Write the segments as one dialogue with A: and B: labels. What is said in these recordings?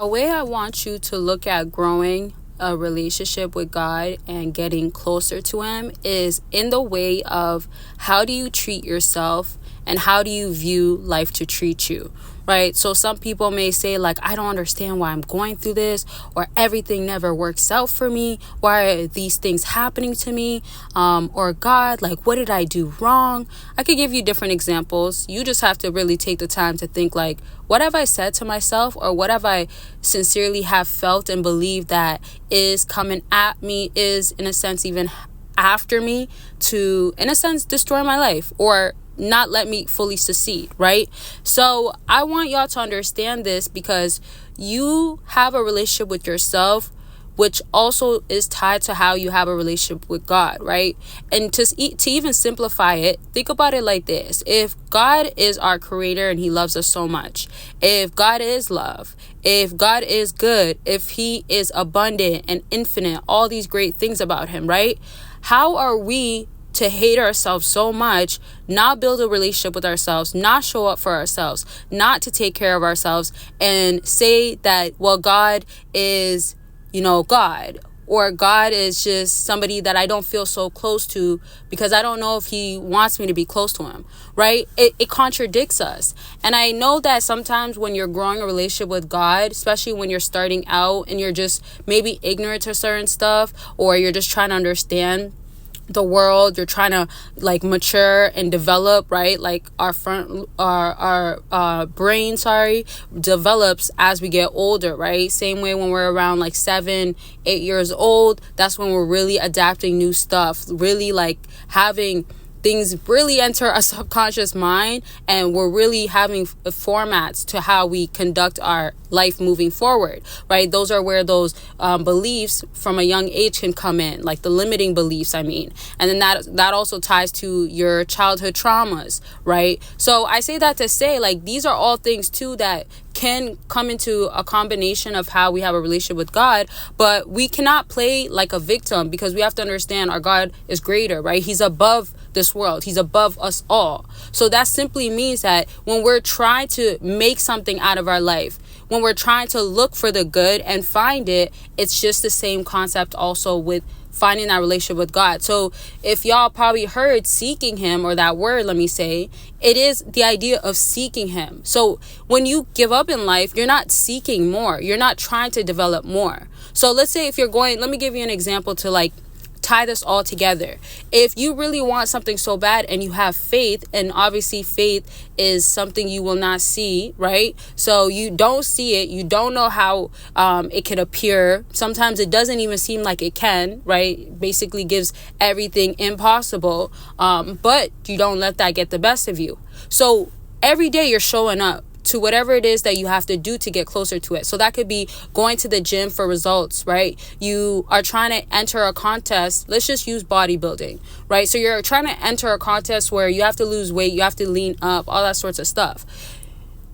A: A way I want you to look at growing a relationship with God and getting closer to Him is in the way of how do you treat yourself and how do you view life to treat you, right? So some people may say, like, I don't understand why I'm going through this, or everything never works out for me. Why are these things happening to me? Or God, like, what did I do wrong? I could give you different examples. You just have to really take the time to think, like, what have I said to myself, or what have I sincerely have felt and believed that is coming at me, is in a sense even after me, to in a sense destroy my life or not let me fully succeed, right? So I want y'all to understand this, because you have a relationship with yourself, which also is tied to how you have a relationship with God, right? And to even simplify it, think about it like this. If God is our creator and He loves us so much, if God is love, if God is good, if He is abundant and infinite, all these great things about Him, right? How are we to hate ourselves so much, not build a relationship with ourselves, not show up for ourselves, not to take care of ourselves, and say that, well, God is, God, or God is just somebody that I don't feel so close to because I don't know if He wants me to be close to Him, right? It contradicts us. And I know that sometimes when you're growing a relationship with God, especially when you're starting out and you're just maybe ignorant to certain stuff, or you're just trying to understand the world, you're trying to like mature and develop, right? Like our brain develops as we get older, right? Same way when we're around like 7-8 years old, that's when we're really adapting new stuff, really like having things really enter our subconscious mind, and we're really having formats to how we conduct our life moving forward, right? Those are where those beliefs from a young age can come in, like the limiting beliefs, and then that also ties to your childhood traumas, right? So I say that to say, like, these are all things too that can come into a combination of how we have a relationship with God, but we cannot play like a victim, because we have to understand our God is greater, right? He's above this world. He's above us all. So that simply means that when we're trying to make something out of our life, when we're trying to look for the good and find it, it's just the same concept also with finding that relationship with God. So if y'all probably heard seeking Him, or that word, let me say, it is the idea of seeking Him. So when you give up in life, you're not seeking more. You're not trying to develop more. So let's say if you're going, let me give you an example to like tie this all together. If you really want something so bad and you have faith, and obviously faith is something you will not see, right? So you don't see it, you don't know how it could appear. Sometimes it doesn't even seem like it can, right? Basically gives everything impossible, but you don't let that get the best of you. So every day you're showing up to whatever it is that you have to do to get closer to it. So that could be going to the gym for results, right? You are trying to enter a contest. Let's just use bodybuilding, right? So you're trying to enter a contest where you have to lose weight, you have to lean up, all that sorts of stuff.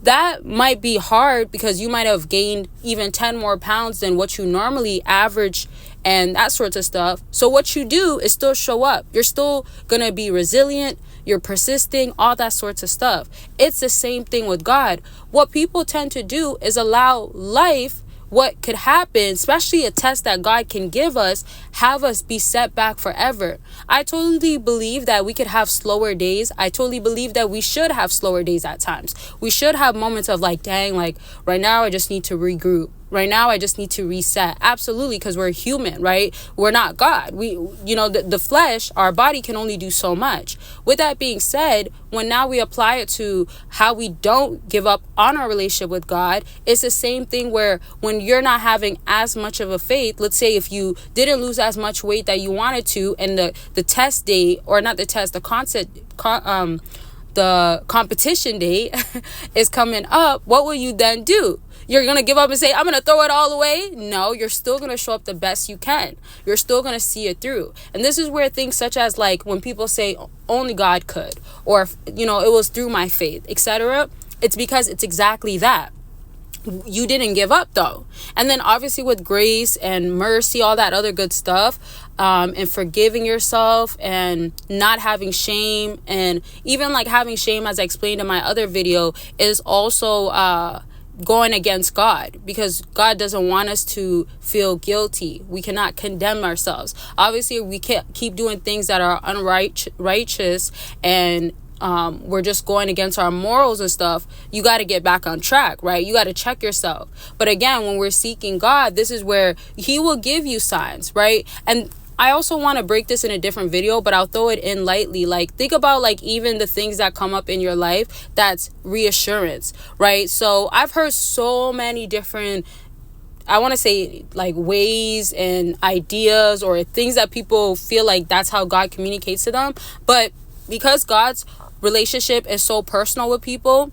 A: That might be hard because you might have gained even 10 more pounds than what you normally average, and that sorts of stuff. So what you do is still show up. You're still going to be resilient. You're persisting, all that sorts of stuff. It's the same thing with God. What people tend to do is allow life, what could happen, especially a test that God can give us, have us be set back forever. I totally believe that we could have slower days. I totally believe that we should have slower days at times. We should have moments of like, dang, like right now I just need to regroup. Right now I just need to reset. Absolutely, because we're human, right? We're not God. The flesh, our body can only do so much. With that being said, when now we apply it to how we don't give up on our relationship with God, it's the same thing where when you're not having as much of a faith, let's say if you didn't lose as much weight that you wanted to, and the test date, or not the test, the competition date is coming up, what will you then do? You're going to give up and say, I'm going to throw it all away? No, you're still going to show up the best you can. You're still going to see it through. And this is where things such as like when people say only God could, or, it was through my faith, etc. It's because it's exactly that. You didn't give up though. And then obviously with grace and mercy, all that other good stuff, and forgiving yourself and not having shame, and even like having shame, as I explained in my other video, is also going against God, because God doesn't want us to feel guilty. We cannot condemn ourselves. Obviously, we can't keep doing things that are unrighteous and we're just going against our morals and stuff. You got to get back on track, right? You got to check yourself. But again, when we're seeking God, this is where he will give you signs, right? And I also want to break this in a different video, but I'll throw it in lightly. Like, think about like even the things that come up in your life, that's reassurance, right? So I've heard so many different, I want to say like ways and ideas or things that people feel like that's how God communicates to them. But because God's relationship is so personal with people,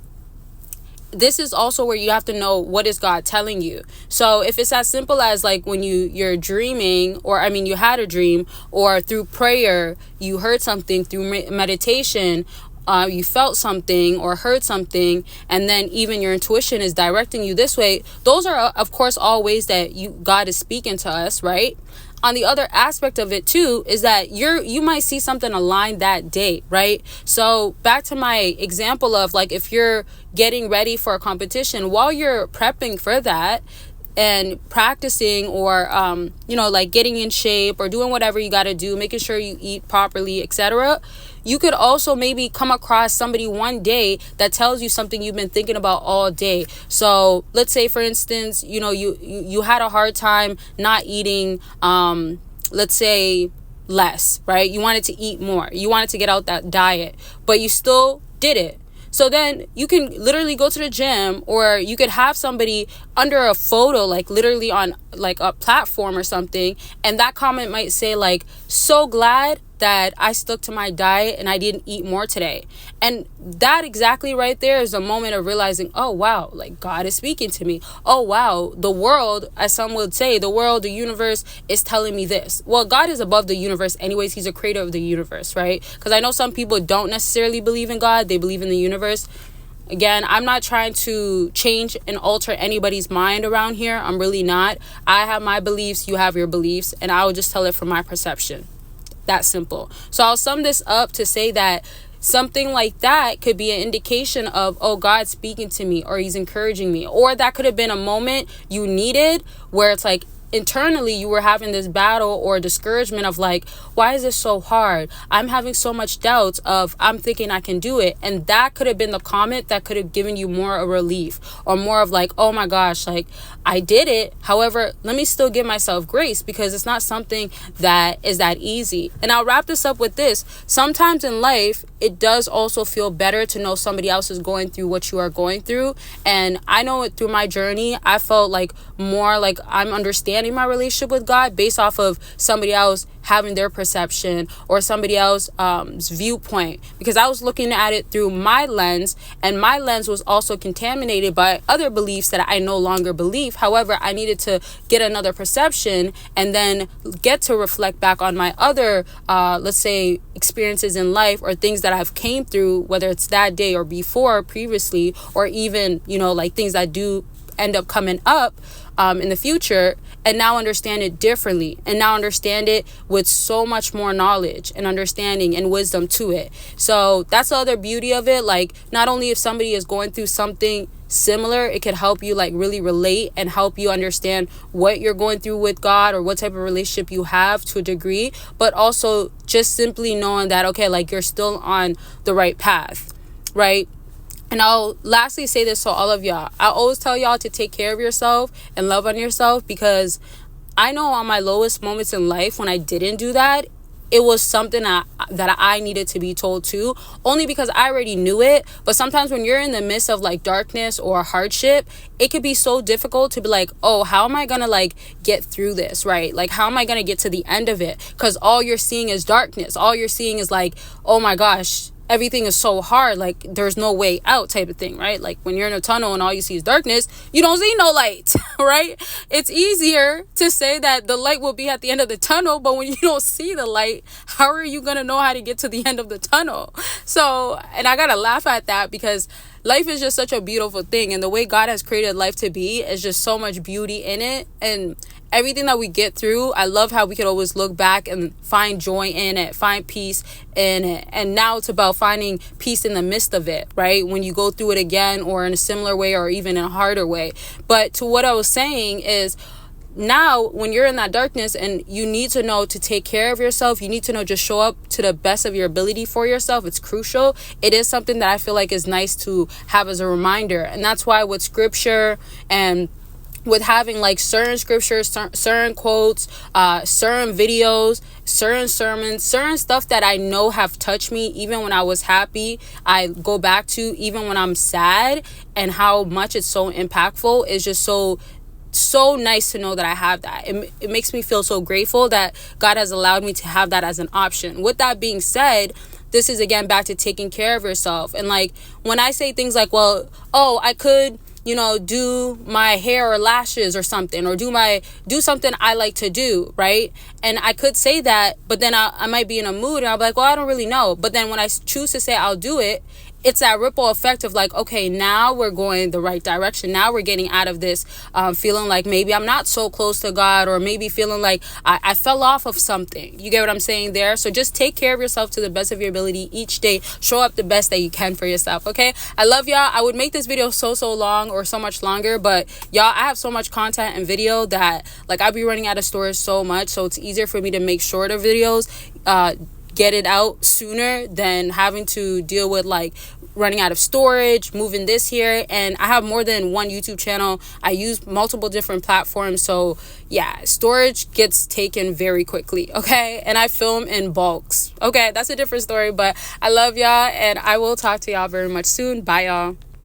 A: this is also where you have to know, what is God telling you? So if it's as simple as like when you're dreaming, or I mean you had a dream, or through prayer you heard something, through meditation you felt something or heard something, and then even your intuition is directing you this way, those are of course all ways that God is speaking to us, right? On the other aspect of it too is that you might see something aligned that day, right? So back to my example of like, if you're getting ready for a competition, while you're prepping for that and practicing, or like getting in shape or doing whatever you got to do, making sure you eat properly, etc., you could also maybe come across somebody one day that tells you something you've been thinking about all day. So let's say, for instance, you had a hard time not eating, let's say less, right? You wanted to eat more. You wanted to get out that diet, but you still did it. So then you can literally go to the gym, or you could have somebody under a photo, like literally on like a platform or something, and that comment might say like, so glad that I stuck to my diet and I didn't eat more today. And that exactly right there is a moment of realizing, oh wow, like God is speaking to me. Oh wow, the world, as some would say, the world, the universe is telling me this. Well, God is above the universe anyways. He's a creator of the universe, right? Because I know some people don't necessarily believe in God. They believe in the universe. Again, I'm not trying to change and alter anybody's mind around here. I'm really not. I have my beliefs, you have your beliefs, and I will just tell it from my perception. That simple. So I'll sum this up to say that something like that could be an indication of, oh, God's speaking to me, or he's encouraging me. Or that could have been a moment you needed where it's like, internally you were having this battle or discouragement of like, why is this so hard? I'm having so much doubts of, I'm thinking I can do it. And that could have been the comment that could have given you more of relief, or more of like, oh my gosh, like I did it. However, let me still give myself grace, because it's not something that is that easy. And I'll wrap this up with this. Sometimes in life, it does also feel better to know somebody else is going through what you are going through. And I know it through my journey, I felt like more like I'm understanding my relationship with God based off of somebody else having their perception, or somebody else's viewpoint, because I was looking at it through my lens, and my lens was also contaminated by other beliefs that I no longer believe. However, I needed to get another perception and then get to reflect back on my other let's say experiences in life, or things that I've came through, whether it's that day or before previously, or even like things that do end up coming up in the future, and now understand it differently, and now understand it with so much more knowledge and understanding and wisdom to it. So that's the other beauty of it. Like, not only if somebody is going through something similar, it could help you like really relate and help you understand what you're going through with God, or what type of relationship you have to a degree, but also just simply knowing that, okay, like you're still on the right path, right? And I'll lastly say this to all of y'all. I always tell y'all to take care of yourself and love on yourself, because I know on my lowest moments in life, when I didn't do that, it was something that I needed to be told too, only because I already knew it. But sometimes when you're in the midst of like darkness or hardship, it could be so difficult to be like, oh, how am I gonna like get through this, right? Like, how am I gonna get to the end of it? Because all you're seeing is darkness. All you're seeing is like, oh my gosh, everything is so hard, like there's no way out type of thing, right? Like when you're in a tunnel and all you see is darkness, you don't see no light, right? It's easier to say that the light will be at the end of the tunnel, but when you don't see the light, how are you gonna know how to get to the end of the tunnel? So, and I gotta laugh at that, because life is just such a beautiful thing, and the way God has created life to be is just so much beauty in it. And everything that we get through, I love how we could always look back and find joy in it, find peace in it. And now it's about finding peace in the midst of it, right? When you go through it again, or in a similar way, or even in a harder way. But to what I was saying is, now when you're in that darkness and you need to know to take care of yourself, you need to know just show up to the best of your ability for yourself. It's crucial. It is something that I feel like is nice to have as a reminder. And that's why with scripture and with having like certain scriptures, certain quotes, certain videos, certain sermons, certain stuff that I know have touched me even when I was happy, I go back to even when I'm sad, and how much it's so impactful is just so nice to know that I have that. It makes me feel so grateful that God has allowed me to have that as an option. With that being said, this is again back to taking care of yourself. And like when I say things like, well, oh, I could, do my hair or lashes or something, or do something I like to do, right? And I could say that, but then I might be in a mood and I'll be like, well, I don't really know. But then when I choose to say I'll do it, it's that ripple effect of like, okay, now we're going the right direction. Now we're getting out of this feeling like maybe I'm not so close to God, or maybe feeling like I fell off of something. You get what I'm saying there? So just take care of yourself to the best of your ability each day. Show up the best that you can for yourself, okay? I love y'all. I would make this video so long or so much longer, but y'all, I have so much content and video that like I'll be running out of storage so much. So it's easier for me to make shorter videos, get it out sooner than having to deal with like running out of storage, moving this here. And I have more than one YouTube channel. I use multiple different platforms. So yeah, storage gets taken very quickly, okay? And I film in bulks. Okay, that's a different story, but I love y'all, and I will talk to y'all very much soon. Bye, y'all.